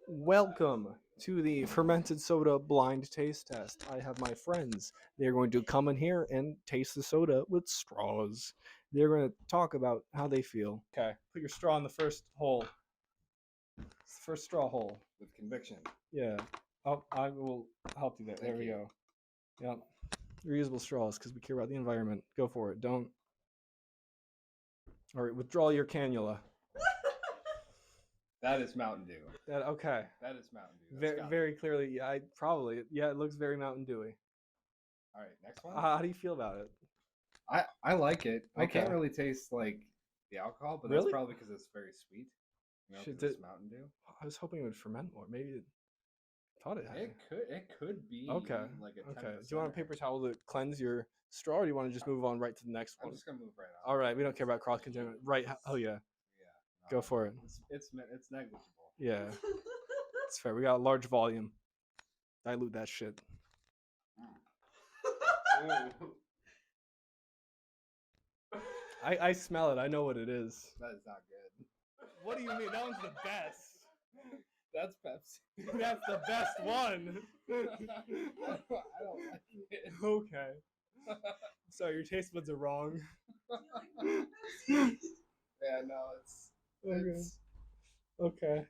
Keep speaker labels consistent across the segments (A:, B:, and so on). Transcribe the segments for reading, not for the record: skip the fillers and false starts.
A: Welcome to the fermented soda blind taste test. I have my friends. They're going to come in here and taste the soda with straws. They're going to talk about how they feel. Okay, put your straw in the first hole. First straw hole.
B: With conviction.
A: Yeah. Oh, I will help you there. There we go. Yep. Reusable straws because we care about the environment. Go for it. Don't. All right, withdraw your cannula.
B: That is Mountain Dew.
A: Okay.
B: That is Mountain Dew.
A: Very clearly, yeah. It looks very Mountain Dewy.
B: All right, next one.
A: How do you feel about it?
B: I like it.
A: Okay.
B: I can't really taste like the alcohol, but
A: Really?
B: that's probably because it's very sweet. You know,
A: Should
B: 'cause it's Mountain Dew.
A: I was hoping it would ferment more. Maybe I thought it had.
B: It could be.
A: Okay.
B: Like a
A: Okay. Do you want a paper towel to cleanse your straw, or do you want to just move on right to the next one?
B: I'm just gonna move right on.
A: All right. We don't care about cross contamination. Right. Oh yeah.
B: Yeah.
A: Go for it.
B: It's negligible.
A: Yeah. It's fair. We got a large volume. Dilute that shit. I smell it. I know what it is.
B: That is not good.
A: What do you mean? That one's the best.
B: That's Pepsi.
A: That's the best one.
B: I don't like it.
A: Okay. Sorry, your taste buds are wrong.
B: Yeah, no, it's
A: Okay.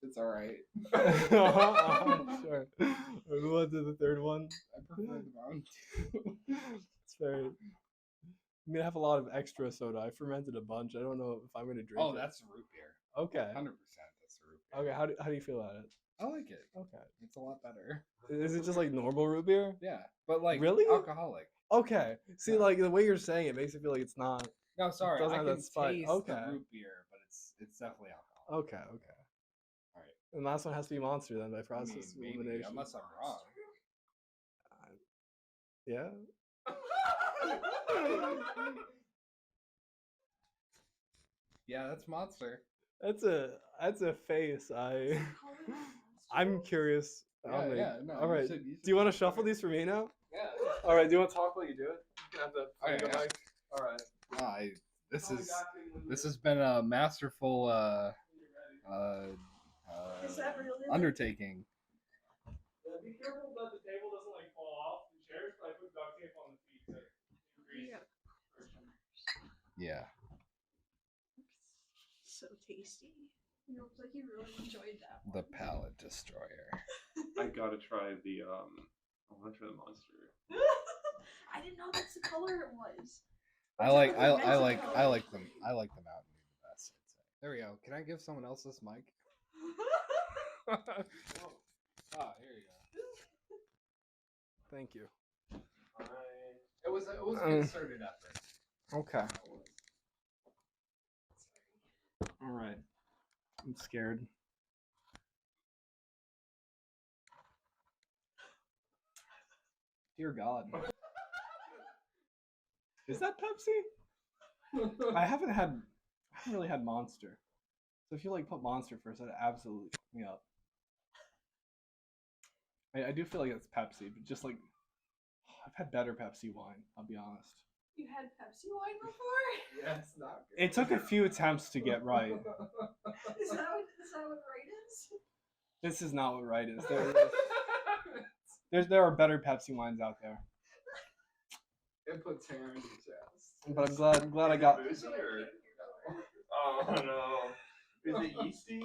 B: It's all right.
A: Sure. We move on to the third one.
B: I prefer the Mountain Dew.
A: It's very. I'm gonna have a lot of extra soda. I fermented a bunch. I don't know if I'm gonna drink.
B: Oh,
A: it.
B: that's root beer.
A: Okay.
B: 100% that's root beer.
A: Okay. How do you feel about it?
B: I like it.
A: Okay.
B: It's a lot better.
A: Is it just like normal root beer?
B: Yeah, but like
A: Really?
B: alcoholic.
A: Okay. See,
B: Yeah.
A: like the way you're saying it makes it feel like it's not.
B: No, sorry.
A: doesn't
B: I
A: have
B: can
A: that spike.
B: taste
A: Okay.
B: the root beer, but it's definitely alcohol.
A: Okay.
B: All right.
A: And last one has to be Monster then by
B: I
A: process
B: mean, maybe,
A: elimination.
B: unless I'm wrong.
A: Yeah.
B: Yeah, that's Monster.
A: That's a face. I'm curious.
B: Yeah. No,
A: All right.
B: you should
A: Do you want to shuffle these for me now?
B: Yeah.
A: All right. Do you want to talk while you do it? You can have the
B: Okay,
A: finger
B: yeah.
A: mic. All right.
B: This has been a masterful
C: Is that really
B: undertaking.
A: Yeah, be careful that the table doesn't like fall off the chairs, but I put duct tape on the feet to increase friction.
B: Yeah.
C: So tasty. You look like you really enjoyed that one.
B: The palate destroyer.
D: I gotta try the I want to try the Monster.
C: I didn't know that's the color it was.
B: I like the Mountain Dew the best, I'd say. There we go. Can I give someone else this mic? Oh, here you go.
A: Thank you.
B: It was a concerted effort.
A: Okay. All right. I'm scared. Dear God. Is that Pepsi? I haven't really had Monster. So if you like put Monster first, that'd absolutely fuck me up. I do feel like it's Pepsi, but just like I've had better Pepsi wine, I'll be honest.
C: You had Pepsi wine before?
B: Yeah, it's not good.
A: It took a few attempts to get right.
C: Is that what right is?
A: This is not what right is. There are better Pepsi wines out there.
B: It puts hair in your chest.
A: But I'm glad I got.
D: Boozy or? Oh no. Is it yeasty?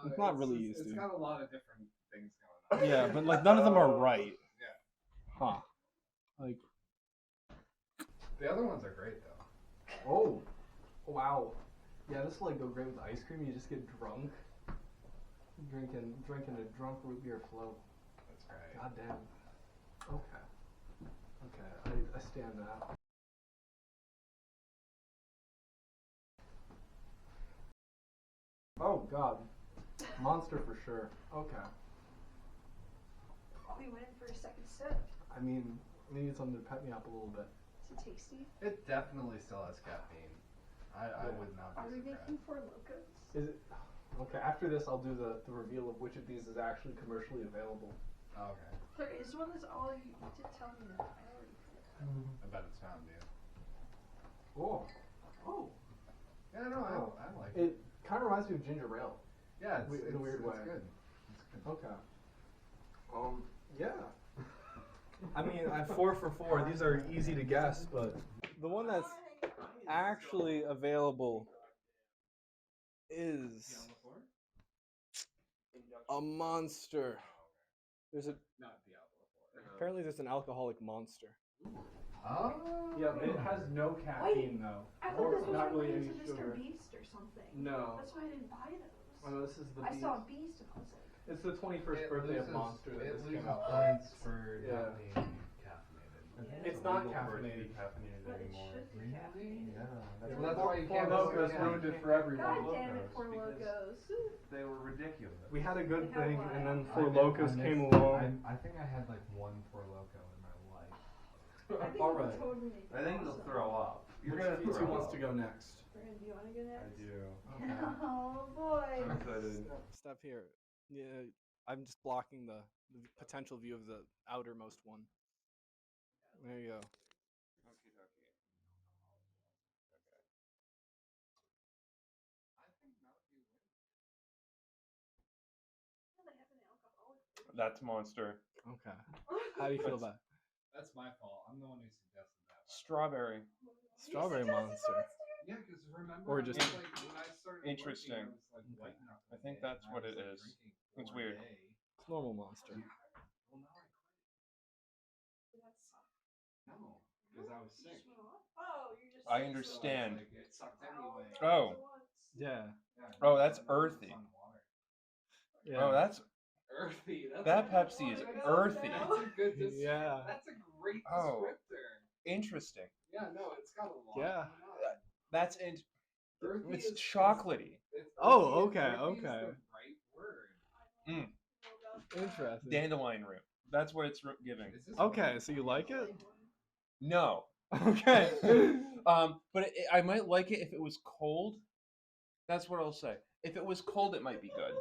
A: It's not really yeasty.
B: It's got a lot of different things going on.
A: Yeah, but like none of them are right.
B: Yeah.
A: Huh. Like.
B: The other ones are great though.
A: Oh. Wow. Yeah, this will like go great with ice cream. You just get drunk. Drinking a drunk root beer float.
B: That's right.
A: God damn. Okay, I stand that. Oh God, Monster for sure. Okay.
C: We went in for a second sip.
A: I mean, we need something to pep me up a little bit.
C: Is it tasty?
B: It definitely still has caffeine. I would not
C: Are
B: be
C: we
B: surprised.
C: making Four Locos?
A: Is it? Okay, after this, I'll do the reveal of which of these is actually commercially available.
B: Oh, okay.
C: There is one that's all you did tell me that. I already forgot.
B: I bet it's Mountain Dew.
A: Oh. Oh.
B: Yeah, no, I like it.
A: It kind of reminds me of ginger ale.
B: Yeah, it's,
A: in a weird way.
B: It's good. It's good.
A: Okay. Yeah. I mean, I have 4 for 4. These are easy to guess, but the one that's actually available is a monster. There's a apparently there's an alcoholic monster.
B: Oh.
A: Yeah, but it has no caffeine though.
C: I thought this was
A: Not really
C: related
A: any
C: to Mr.
A: sugar.
C: Beast or something.
A: No.
C: That's why I didn't buy those.
A: Oh, this is the
C: I
A: Beast.
C: saw Beast and I was like,
A: It's the 21st birthday of Monster that
B: It
A: just
B: loses
A: came out.
B: points for
A: Yeah.
B: not being caffeinated.
A: It's not caffeinated
C: but it should be caffeinated.
A: Yeah.
B: Well, that's why you
A: Four
B: can't
A: Locos
B: yeah.
A: ruined it for everyone.
C: God damn it, Four Locos.
D: They were ridiculous.
A: We had a good
C: They have
A: thing,
C: one.
A: and then
B: I
A: Four
B: missed-
A: Locos
B: I
A: came
B: missed-
A: along.
B: I think I had like one Four Loco in my life.
C: I think
A: All
C: it would
A: right.
C: totally make
D: I think they'll
C: awesome.
D: throw up. You're
A: Which
D: gonna
A: of you two
D: throw
A: wants
D: up.
A: to go next?
C: Brandon, do you want to go next?
D: I do.
C: Oh boy.
D: I'm excited.
A: Step here. Yeah, I'm just blocking the potential view of the outermost one. There you go.
D: That's Monster.
A: Okay. How do you feel about it?
B: That's my fault. I'm the one who suggested that.
D: Strawberry.
A: Strawberry Monster?
B: Yeah, because remember,
A: Or
B: I was
A: just-
B: like, when I started
D: Interesting.
B: working, I was like white knuckling
D: I think
B: it,
D: that's
B: and
D: what
B: I
D: it
B: was, like,
D: is.
B: drinking
D: It's
B: 4 a
D: weird.
B: day.
A: It's normal Monster.
B: Well, now I quit. No, because I was sick.
C: Oh, you're just.
D: I
C: sick, so
D: understand.
B: Like, it sucked anyway.
D: Oh.
A: Yeah.
B: Yeah,
D: Oh, that's
B: no, it's
D: earthy.
B: on water.
A: Yeah.
D: Oh, that's
B: Earthy. That's
D: that
B: a good
D: Pepsi is
B: one.
D: earthy.
B: That's a good descriptor.
A: Yeah.
B: That's a great
D: Oh.
B: descriptor.
D: Interesting.
B: Yeah, no, it's got a lot.
A: Yeah.
B: going on.
D: That's
B: Earthy
D: it's
B: is-
D: chocolatey.
B: it's
A: Oh,
B: earthy,
A: okay,
B: earthy is
A: okay.
B: the right word.
A: Interesting.
D: Dandelion root. That's what it's giving.
B: Is this
A: Okay, so you like it?
D: No.
A: Okay.
D: But I might like it if it was cold. That's what I'll say. If it was cold, it might be good.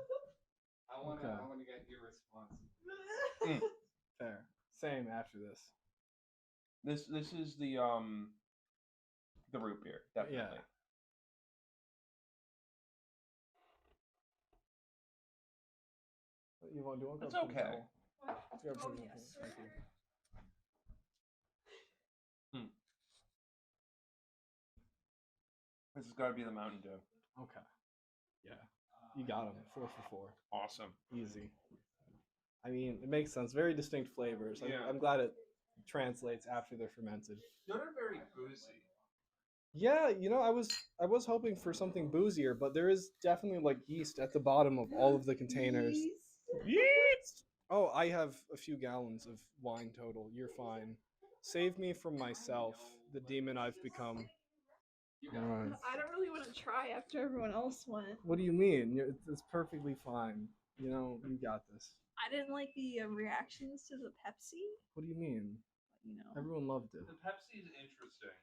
B: I wanna,
A: Okay.
B: I wanna get your response.
A: Fair. Same after this.
D: This is the root beer, definitely.
A: Yeah. You want to do one?
D: It's okay.
C: Oh, yes.
A: Thank you.
D: This has got to be the Mountain Dew.
A: Okay. Yeah. You got them. 4 for 4.
D: Awesome.
A: Easy. I mean, it makes sense. Very distinct flavors.
D: Yeah.
A: I'm glad it translates after they're fermented.
D: None are very boozy.
A: Yeah, you know, I was hoping for something boozier, but there is definitely like yeast at the bottom of all of the containers.
D: Yeast!
A: Oh, I have a few gallons of wine total. You're fine. Save me from myself, the demon I've become. Alright.
C: I don't really want to try after everyone else went.
A: What do you mean? It's perfectly fine. You know, you got this.
C: I didn't like the reactions to the Pepsi.
A: What do you mean?
C: You know.
A: Everyone loved it.
D: The Pepsi is interesting.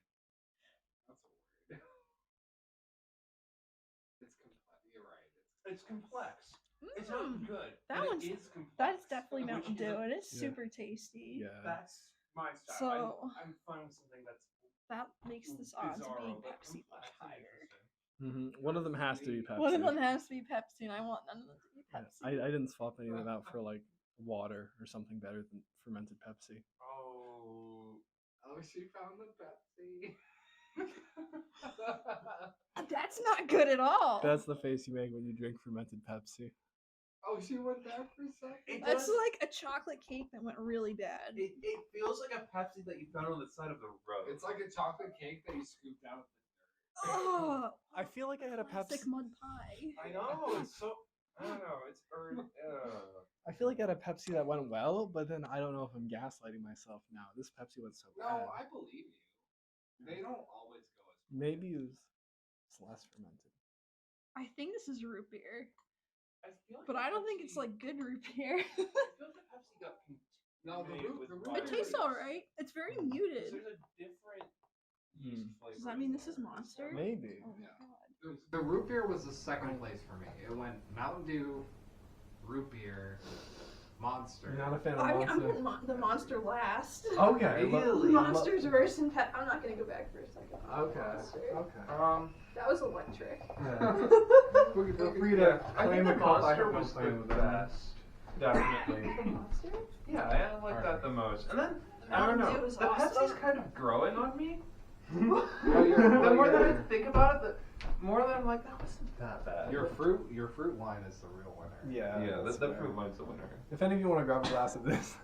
B: That's a word. It's complex. You're right.
D: It's complex. It's not good.
C: That
D: but
C: one's-
D: it is complex.
C: That's definitely
D: Which
C: Mountain
D: is
C: Dew,
D: a-
C: and it's
A: Yeah.
C: super tasty.
A: Yeah.
D: That's my style.
C: So-
D: I'm fine with something that's
C: That makes this odds of
D: bizarro,
C: being
D: but
C: Pepsi
D: complex
C: much
D: and
C: higher.
D: interesting.
A: One of them has to be Pepsi.
C: One of them has to be Pepsi, and I want none of them to be
A: Yeah,
C: Pepsi.
A: I didn't swap any of them out for like water or something better than fermented Pepsi.
D: Oh.
B: Oh, she found the Pepsi.
C: That's not good at all.
A: That's the face you make when you drink fermented Pepsi.
B: Oh, she went back for a second.
D: It
C: That's
D: does-
C: like a chocolate cake that went really bad.
D: It feels like a Pepsi that you found on the side of the road.
B: It's like a chocolate cake that you scooped out of the dirt.
C: Oh,
A: I feel like I had a
C: classic
A: Pepsi.
C: mud pie.
D: I know. It's so. I don't know. It's
A: I feel like I had a Pepsi that went well, but then I don't know if I'm gaslighting myself now. This Pepsi went so
B: No,
A: bad.
B: I believe you. They don't always go as
A: Maybe it's less fermented.
C: I think this is root beer,
D: I feel like
C: but I don't think it's like good root beer.
D: I feel like the Pepsi got
B: No, the root- the root
C: It
B: beer
C: tastes
B: is-
C: alright. It's very muted.
D: There's a different yeast flavor.
C: Does that mean this is Monster?
A: Maybe.
C: Oh my
B: Yeah.
C: god.
B: The root beer was the second place for me. It went Mountain Dew, root beer, Monster.
A: You're not a fan of
C: I mean, I'm
A: Monster?
C: putting the monster last.
A: Okay.
B: Really?
C: Monsters verse and pet. I'm not gonna go back for a second.
A: Okay.
C: Monster.
A: Okay.
C: That was electric.
A: Yeah. Feel free
D: Yeah,
A: to
D: I
A: claim
D: think
A: the
D: the
A: cup. I
D: monster
A: have no
D: was the
A: claim with that.
D: best. Definitely.
C: The monster?
D: Yeah, I like that the most. And then I don't
C: Mountain
D: know.
C: Dew was
D: The Pepsi's
C: awesome.
D: kind of growing on me.
B: Oh,
D: The more that I think about it, the more that I'm like, that wasn't that bad.
B: Your fruit line is the real winner.
A: Yeah.
D: Yeah,
A: that's
D: the
A: fair.
D: fruit wine's the winner.
A: If any of you want to grab a glass of this,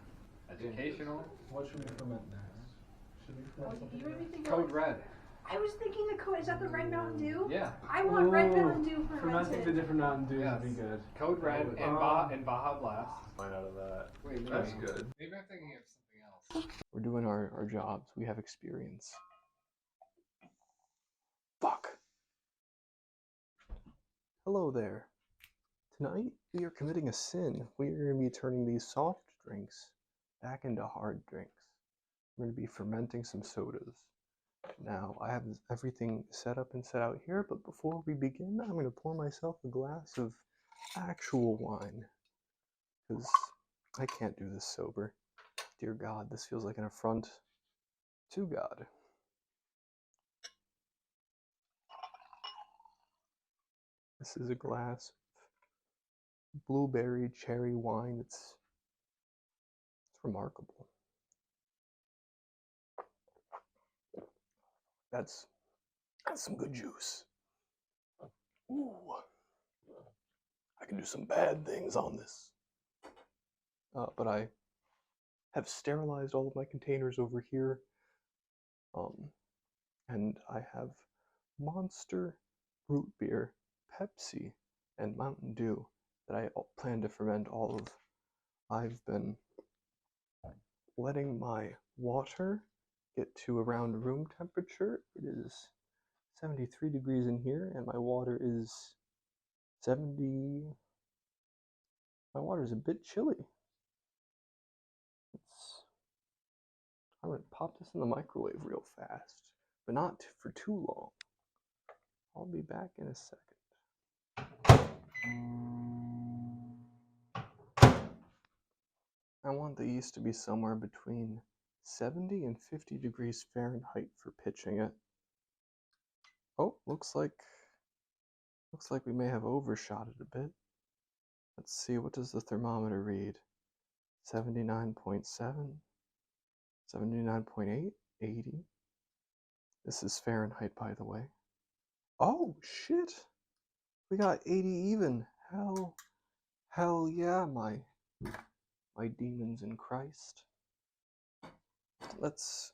B: Educational.
A: what should we ferment next? Should we ferment something?
C: You made me think
B: Code
C: of.
B: red.
C: I was thinking the code. Is that the red Mountain Dew?
B: Yeah.
C: I want red
A: Ooh,
C: Mountain Dew
A: Fermenting the
C: fermented.
A: different Mountain Dews
B: Yes.
A: would be good.
B: Code red and Baja Blast.
D: Find out of that.
B: Wait,
D: That's
B: maybe.
D: good.
B: Maybe I'm thinking of something else.
A: We're doing our jobs. We have experience. Fuck. Hello there. Tonight we are committing a sin. We are going to be turning these soft drinks back into hard drinks. We're going to be fermenting some sodas. Now, I have everything set up and set out here, but before we begin, I'm going to pour myself a glass of actual wine. Because I can't do this sober. Dear God, this feels like an affront to God. This is a glass of blueberry cherry wine. It's remarkable. That's some good juice. Ooh. I can do some bad things on this. But I have sterilized all of my containers over here. And I have Monster, Root Beer, Pepsi, and Mountain Dew that I plan to ferment all of. I've been letting my water get to around room temperature. It is 73 degrees in here, and my water is 70. My water is a bit chilly. I'm going to pop this in the microwave real fast, but not for too long. I'll be back in a second. I want the yeast to be somewhere between 70 and 50 degrees Fahrenheit for pitching it. Oh, looks like we may have overshot it a bit. Let's see, what does the thermometer read? 79.7, 79.8, 80. This is Fahrenheit, by the way. Oh, shit! We got 80 even. Hell yeah, my demons in Christ. Let's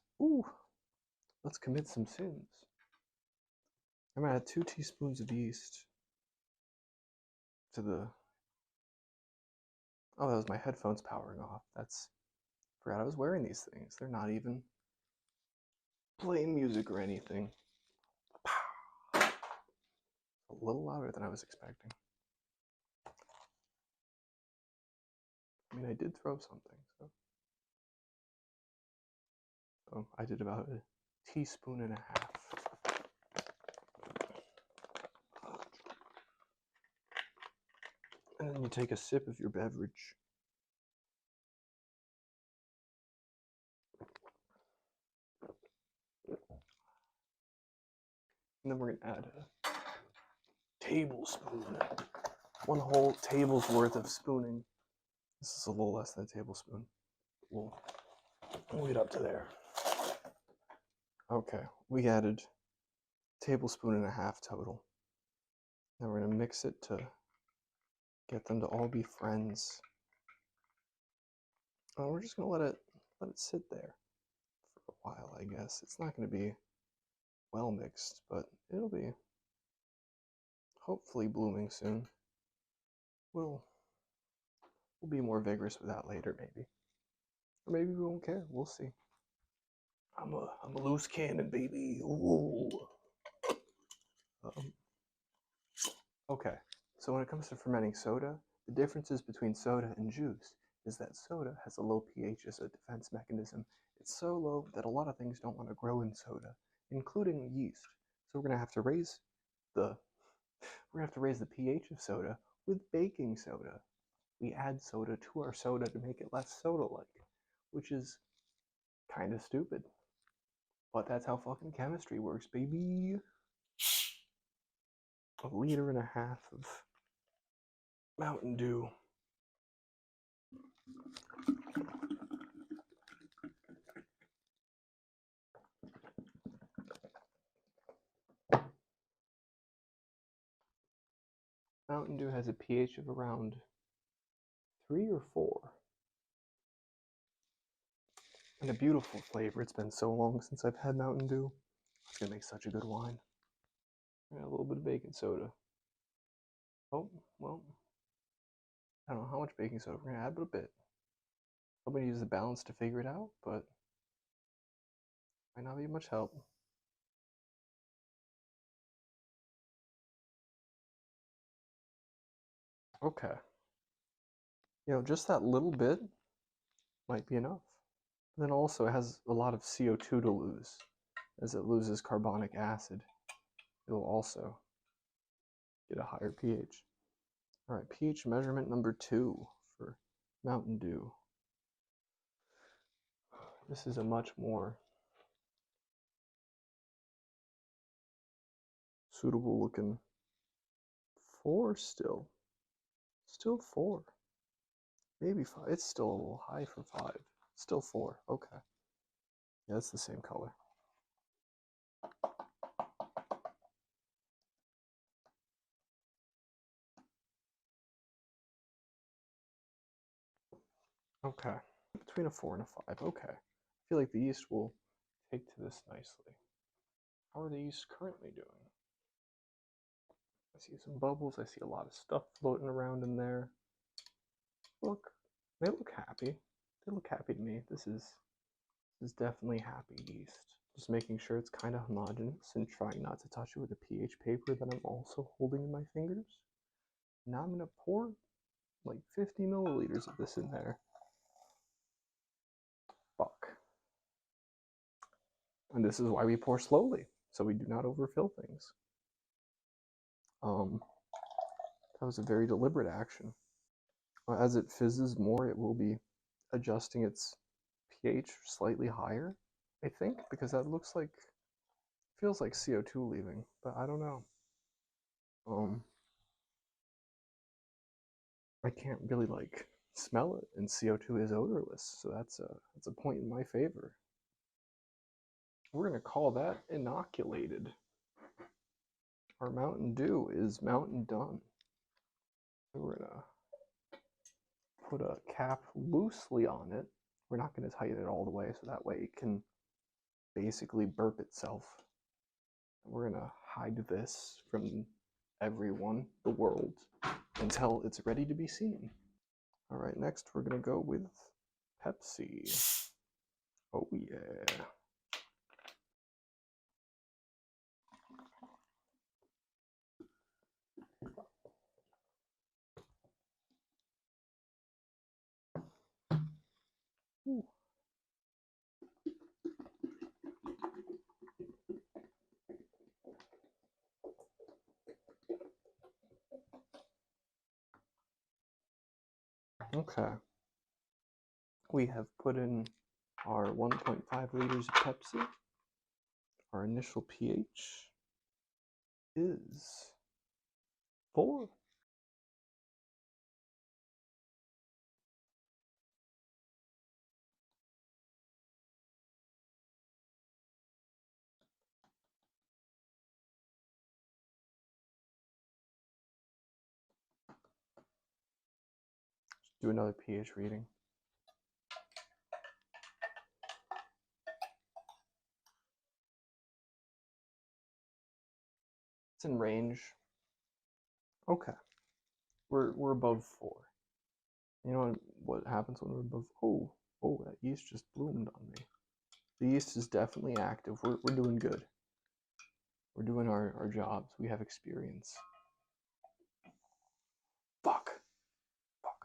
A: commit some sins. I'm gonna add 2 teaspoons of yeast to the. Oh, that was my headphones powering off. Forgot I was wearing these things. They're not even playing music or anything. A little louder than I was expecting. I mean, I did throw something, so I did about a teaspoon and a half. And then you take a sip of your beverage. And then we're gonna add a tablespoon. 1 whole table's worth of spooning. This is a little less than a tablespoon. We'll get up to there. Okay, we added a tablespoon and a half total. Now we're gonna mix it to get them to all be friends. We're just gonna let it sit there for a while, I guess. It's not gonna be well mixed, but it'll be hopefully blooming soon. We'll be more vigorous with that later, maybe. Or maybe we won't care. We'll see. I'm a loose cannon, baby. Ooh. Okay, so when it comes to fermenting soda, the differences between soda and juice is that soda has a low pH as a defense mechanism. It's so low that a lot of things don't want to grow in soda, including yeast. So we're gonna have to raise the pH of soda with baking soda, we add soda to our soda to make it less soda-like, which is kind of stupid. But that's how fucking chemistry works, baby. 1.5 liters of Mountain Dew. Mountain Dew has a pH of around 3 or 4. And a beautiful flavor. It's been so long since I've had Mountain Dew. It's gonna make such a good wine. And a little bit of baking soda. Oh, well, I don't know how much baking soda we're gonna add, but a bit. Somebody use the balance to figure it out, but might not be much help. Okay. You know, just that little bit might be enough. Then also it has a lot of CO2 to lose. As it loses carbonic acid, it'll also get a higher pH. All right, pH measurement number 2 for Mountain Dew. This is a much more suitable looking 4 still. Still 4. Maybe 5. It's still a little high for 5. Still 4. Okay. Yeah, it's the same color. Okay. Between a 4 and a 5. Okay. I feel like the yeast will take to this nicely. How are the yeast currently doing? I see some bubbles. I see a lot of stuff floating around in there. Look, they look happy. They look happy to me. This is definitely happy yeast. Just making sure it's kind of homogeneous and trying not to touch it with a pH paper that I'm also holding in my fingers. Now I'm gonna pour like 50 milliliters of this in there. Fuck. And this is why we pour slowly, so we do not overfill things. That was a very deliberate action. As it fizzes more, it will be adjusting its pH slightly higher, I think, because that looks like, feels like CO2 leaving, but I don't know. I can't really like smell it, and CO2 is odorless, so that's a point in my favor. We're gonna call that inoculated. Our Mountain Dew is Mountain Done. So we're gonna put a cap loosely on it. We're not gonna tighten it all the way, so that way it can basically burp itself. We're gonna hide this from everyone, the world, until it's ready to be seen. All right, next we're gonna go with Pepsi. Oh yeah. Ooh. Okay. We have put in our 1.5 liters of Pepsi. Our initial pH is 4. Do another pH reading. It's in range. Okay. We're above 4. You know what happens when we're above? Oh, that yeast just bloomed on me. The yeast is definitely active. We're doing good. We're doing our jobs. We have experience. Fuck.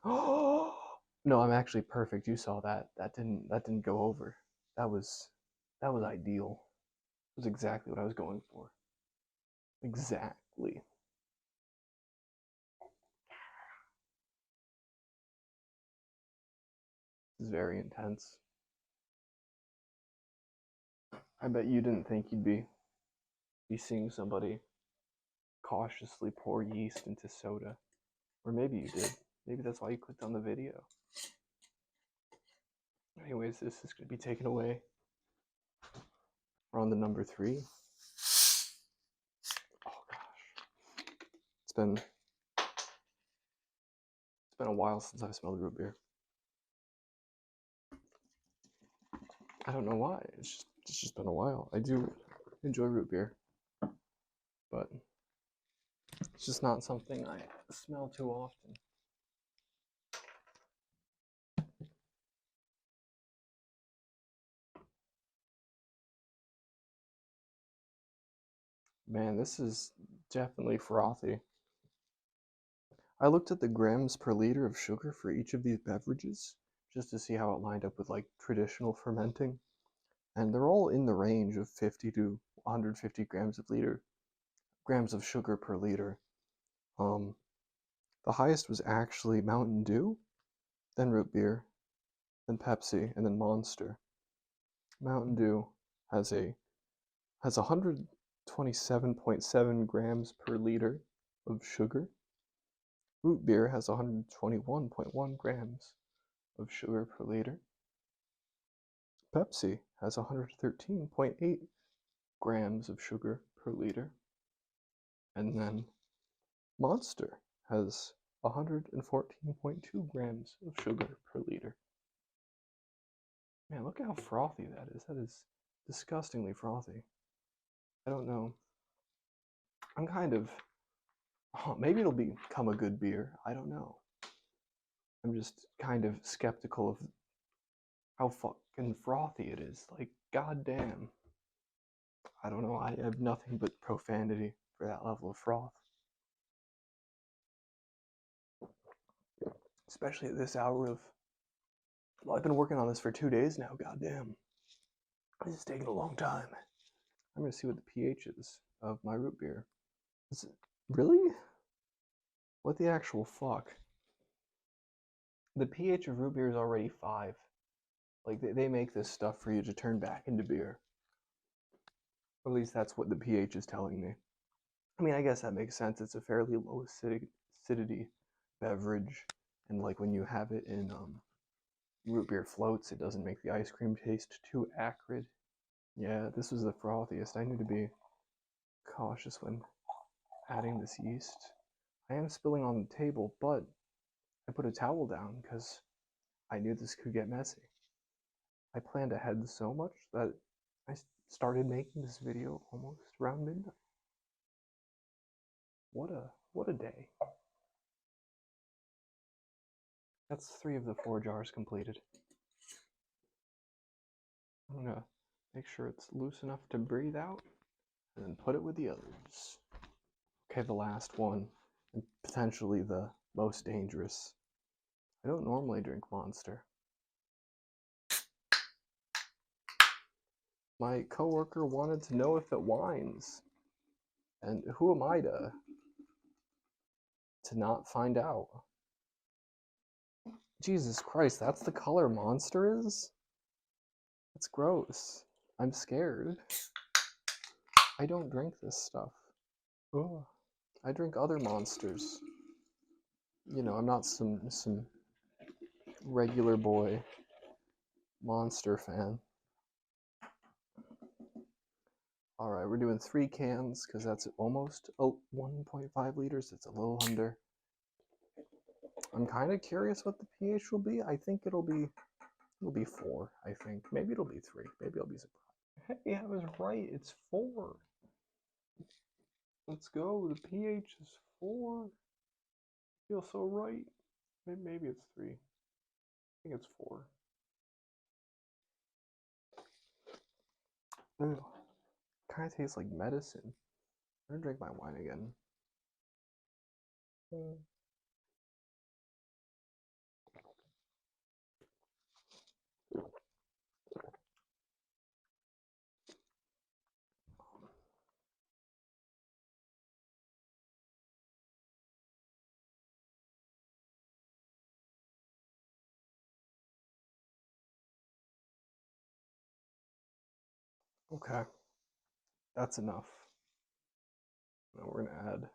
A: Oh no, I'm actually perfect. You saw that. That didn't go over. That was ideal. It was exactly what I was going for. Exactly. This is very intense. I bet you didn't think you'd be seeing somebody cautiously pour yeast into soda. Or maybe you did. Maybe that's why you clicked on the video. Anyways, this is going to be taken away. We're on the number 3. Oh gosh. It's been a while since I've smelled root beer. I don't know why. It's just been a while. I do enjoy root beer, but it's just not something I smell too often. Man, this is definitely frothy. I looked at the grams per liter of sugar for each of these beverages just to see how it lined up with like traditional fermenting, and they're all in the range of 50 to 150 grams of sugar per liter. The highest was actually Mountain Dew, then root beer, then Pepsi, and then Monster. Mountain Dew has 127.7 grams per liter of sugar. Root beer has 121.1 grams of sugar per liter. Pepsi has 113.8 grams of sugar per liter. And then Monster has 114.2 grams of sugar per liter. Man, look at how frothy that is. That is disgustingly frothy. I don't know. I'm kind of... maybe it'll become a good beer. I don't know. I'm just kind of skeptical of how fucking frothy it is. Like, goddamn. I don't know. I have nothing but profanity for that level of froth. Especially at this hour of... well, I've been working on this for 2 days now. Goddamn. This is taking a long time. I'm gonna see what the pH is of my root beer. Is it... really? What the actual fuck? The pH of root beer is already 5. Like, they make this stuff for you to turn back into beer. At least that's what the pH is telling me. I mean, I guess that makes sense. It's a fairly low acidity beverage. And like when you have it in root beer floats, it doesn't make the ice cream taste too acrid. Yeah, this was the frothiest. I need to be cautious when adding this yeast. I am spilling on the table, but I put a towel down because I knew this could get messy. I planned ahead so much that I started making this video almost around midnight. What a day. That's 3 of the 4 jars completed. I'm gonna make sure it's loose enough to breathe out and then put it with the others. Okay, the last one, and potentially the most dangerous. I don't normally drink Monster. My coworker wanted to know if it whines. And who am I to not find out? Jesus Christ, that's the color Monster is? That's gross. I'm scared. I don't drink this stuff. Ugh. I drink other Monsters. You know, I'm not some regular boy Monster fan. Alright, we're doing 3 cans because that's almost 1.5 liters. It's a little under. I'm kind of curious what the pH will be. I think it'll be 4, I think. Maybe it'll be 3. Maybe I'll be surprised. Hey, I was right. It's 4. Let's go. The pH is 4. I feel so right. Maybe it's 3. I think it's 4. Ugh. Kind of tastes like medicine. I'm gonna drink my wine again. Okay, that's enough. Now we're gonna add.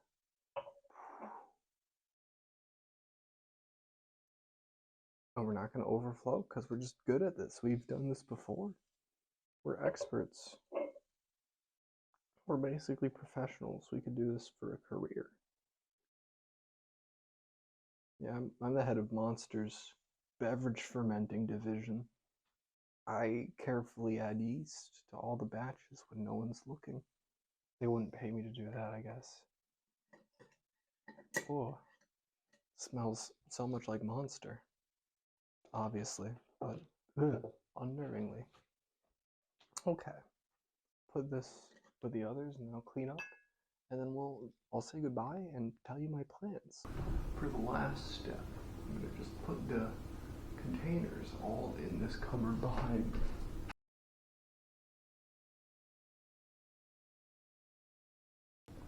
A: And we're not gonna overflow because we're just good at this. We've done this before. We're experts. We're basically professionals. We could do this for a career. Yeah, I'm the head of Monster's beverage fermenting division. I carefully add yeast to all the batches when no one's looking. They wouldn't pay me to do that, I guess. Oh, smells so much like Monster. Obviously, but unnervingly. Okay, put this with the others and I'll clean up, and then I'll say goodbye and tell you my plans. For the last step, I'm gonna just put the containers all in this cupboard behind me.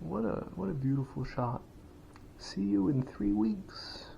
A: What a beautiful shot. See you in 3 weeks.